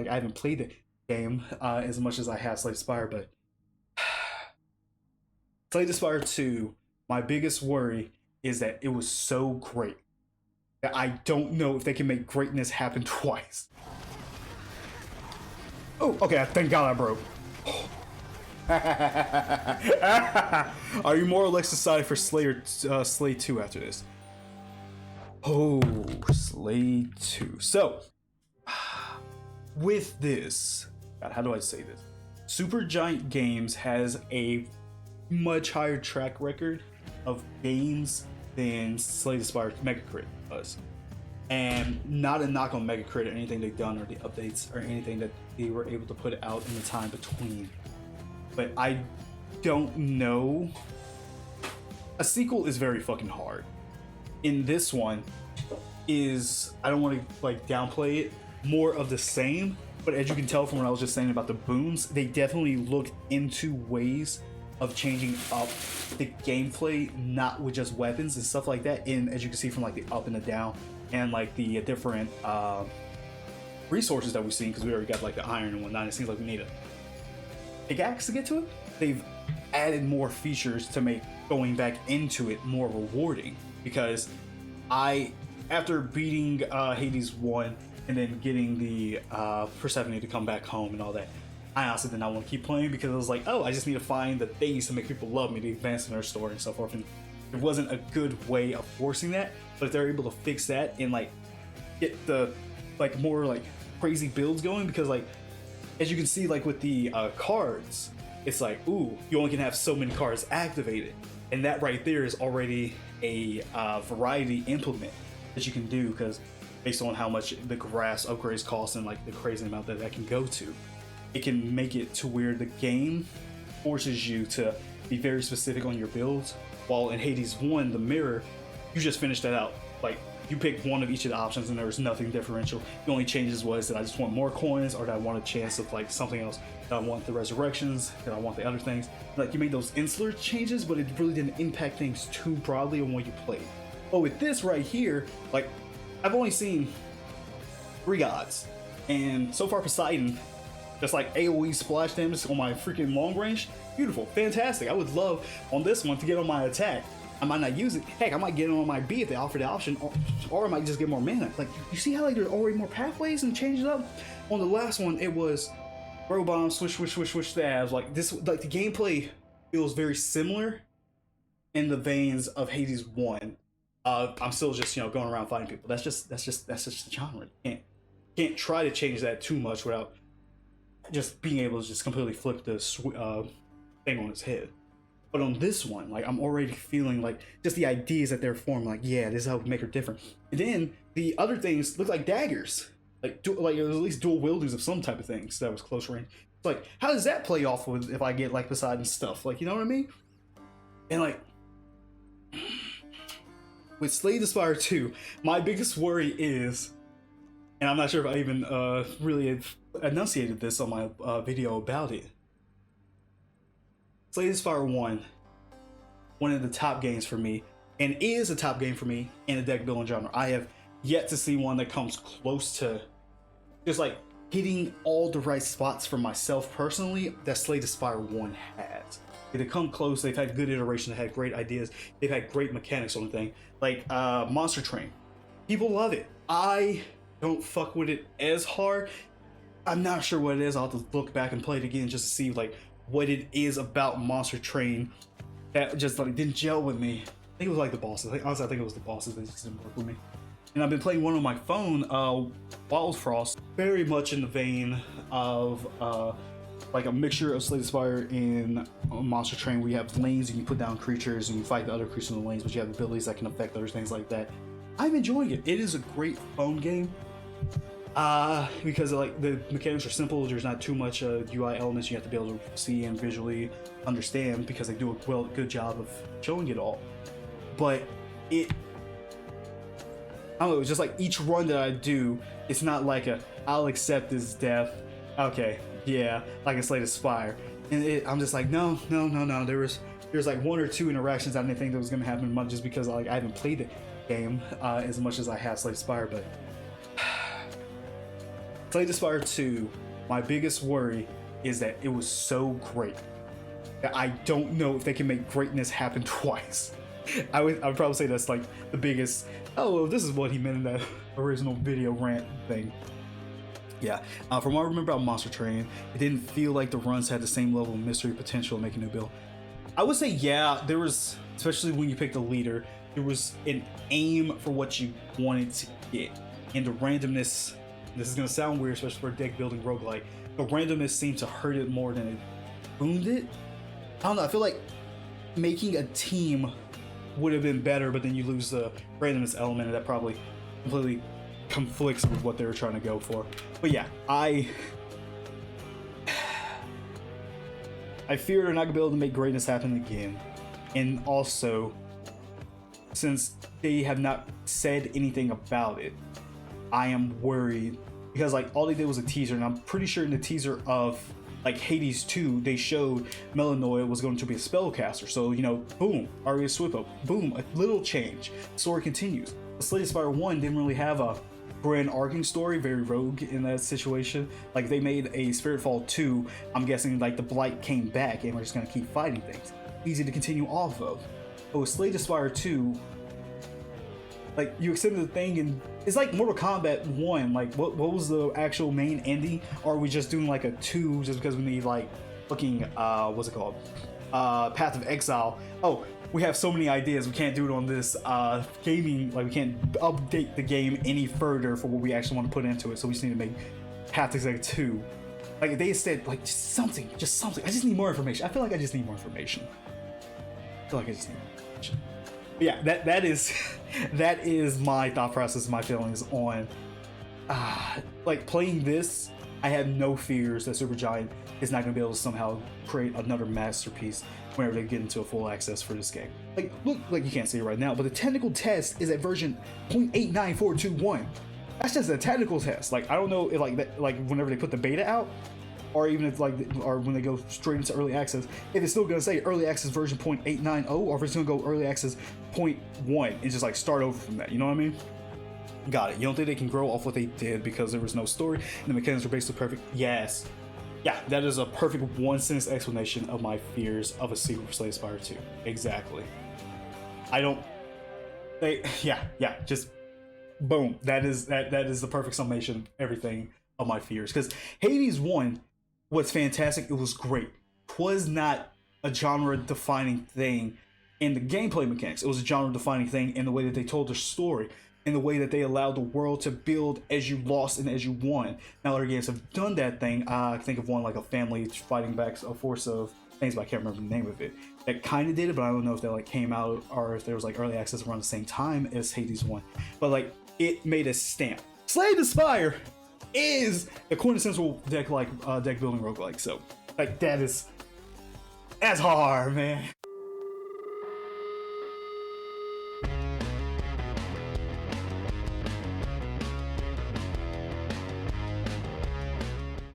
like I haven't played the game as much as I have Slay the Spire, but Slay the Spire 2, my biggest worry is that it was so great that I don't know if they can make greatness happen twice. Oh, okay, thank God I broke. Are you more or less excited for Slay 2 after this? Oh, Slay 2. So, with this, God, how do I say this? Supergiant Games has a much higher track record of games than Slay the Spire Megacrit does. And not a knock on Megacrit or anything they've done or the updates or anything that they were able to put out in the time between. But I don't know. A sequel is very fucking hard. In this one is, I don't want to like downplay it, more of the same. But as you can tell from what I was just saying about the booms, they definitely looked into ways of changing up the gameplay, not with just weapons and stuff like that. And as you can see from like the up and the down and like the different resources that we've seen, because we already got like the iron and whatnot, it seems like we need a pickaxe to get to it. They've added more features to make going back into it more rewarding, because after beating Hades 1 and then getting the Persephone to come back home and all that, I honestly did not want to keep playing, because I was like, oh, I just need to find the things to make people love me, to advance in their story and so forth. And there wasn't a good way of forcing that. But if they're able to fix that and like get the like more like crazy builds going, because like as you can see like with the cards, it's like, ooh, you only can have so many cards activated, and that right there is already a variety implement that you can do, because based on how much the grass upgrades cost and like the crazy amount that that can go to, it can make it to where the game forces you to be very specific on your builds. While in Hades 1, the mirror, you just finished that out. Like, you picked one of each of the options and there was nothing differential. The only changes was that I just want more coins, or that I want a chance of like something else. That I want the resurrections, that I want the other things. Like, you made those insular changes, but it really didn't impact things too broadly on what you played. But with this right here, like, I've only seen 3 gods. And so far Poseidon, just like AoE splash damage on my freaking long range, beautiful, fantastic. I would love on this one to get on my attack. I might not use it. Heck, I might get it on my B if they offer the option, or I might just get more mana. Like, you see how like there's already more pathways and change it up? On the last one, it was throw bomb, switch, stabs. Like this, like the gameplay feels very similar in the veins of Hades 1. I'm still just, you know, going around fighting people. That's just the genre. You can't try to change that too much without just being able to just completely flip the thing on its head. But on this one, like, I'm already feeling like just the ideas that they're formed, like, yeah, this is how we make her different. And then the other things look like daggers, like like it was at least dual wieldings of some type of things that was close range. It's like, how does that play off with if I get like Poseidon stuff? Like, you know what I mean? And like with Slay the Spire 2, my biggest worry is, and I'm not sure if I even really enunciated this on my video about it. Slay the Spire 1, one of the top games for me, and is a top game for me in the deck building genre. I have yet to see one that comes close to just like hitting all the right spots for myself personally that Slay the Spire 1 has. They've come close. They've had good iterations, they've had great ideas, they've had great mechanics on the thing. Like Monster Train, people love it. I don't fuck with it as hard. I'm not sure what it is. I'll have to look back and play it again just to see like what it is about Monster Train that just like didn't gel with me. I think it was like the bosses. Honestly, I think it was the bosses that just didn't work with me. And I've been playing one on my phone, Wild Frost, very much in the vein of like a mixture of Slay the Spire in Monster Train, where you have lanes and you put down creatures and you fight the other creatures in the lanes, but you have abilities that can affect other things like that. I'm enjoying it. It is a great phone game. Because like the mechanics are simple. There's not too much UI elements you have to be able to see and visually understand, because they do a good job of showing it all. But I don't know, it's just like each run that I do, it's not like I'll accept this death. Okay, yeah, like in Slay the Spire. And I'm just like, no. There's like 1 or 2 interactions I didn't think that was gonna happen much, just because like I haven't played the game as much as I have Slay the Spire. But Slay the Spire 2, my biggest worry is that it was so great that I don't know if they can make greatness happen twice. I would probably say that's like the biggest, oh, this is what he meant in that original video rant thing. Yeah, from what I remember about Monster Train, it didn't feel like the runs had the same level of mystery potential to make a new build. I would say, yeah, there was, especially when you picked a leader, there was an aim for what you wanted to get. And the randomness, this is going to sound weird, especially for a deck building roguelike, the randomness seemed to hurt it more than it boomed it. I don't know, I feel like making a team would have been better, but then you lose the randomness element, and that probably completely conflicts with what they were trying to go for. But yeah, I fear they're not gonna be able to make greatness happen again. And also, since they have not said anything about it, I am worried because like all they did was a teaser, and I'm pretty sure in the teaser of like Hades 2, they showed Melanoia was going to be a spellcaster. So, you know, boom, Arya Swippo, boom, a little change. Story continues. The Slay the Spire 1 didn't really have a grand arcing story, very rogue in that situation. Like they made a Spiritfall 2, I'm guessing like the Blight came back and we're just gonna keep fighting things. Easy to continue off of. Oh, Slay the Spire 2, like you extended the thing, and it's like Mortal Kombat 1. Like what was the actual main ending? Or are we just doing like a 2 just because we need like fucking what's it called? Path of Exile. Oh, we have so many ideas, we can't do it on this gaming, like we can't update the game any further for what we actually want to put into it, so we just need to make Path of Exile 2. Like they said, like just something. I just need more information. I feel like I just need more information. I feel like I just need more information. But yeah, that is that is my thought process, my feelings on like playing this. I have no fears that Supergiant is not going to be able to somehow create another masterpiece whenever they get into a full access for this game. Like, look, like you can't see it right now, but the technical test is at version 0.89421. That's just a technical test. Like, I don't know if like that, like whenever they put the beta out, or even if like, or when they go straight into early access, if it's still going to say early access version 0.890, or if it's going to go early access 0.1 and just like start over from that. You know what I mean? Got it. You don't think they can grow off what they did because there was no story and the mechanics were basically perfect? Yes. Yeah, that is a perfect one-sentence explanation of my fears of a sequel for Slay the Spire 2. Exactly. I don't... yeah, just boom. That is the perfect summation of everything of my fears. Because Hades 1 was fantastic. It was great. It was not a genre-defining thing in the gameplay mechanics. It was a genre-defining thing in the way that they told their story, in the way that they allowed the world to build as you lost and as you won. Now other games have done that thing. I think of one like a family fighting back a force of things, but I can't remember the name of it. That kind of did it, but I don't know if that like came out or if there was like early access around the same time as Hades 1. But like it made a stamp. Slay the Spire is the quintessential deck building roguelike. So like that's hard, man.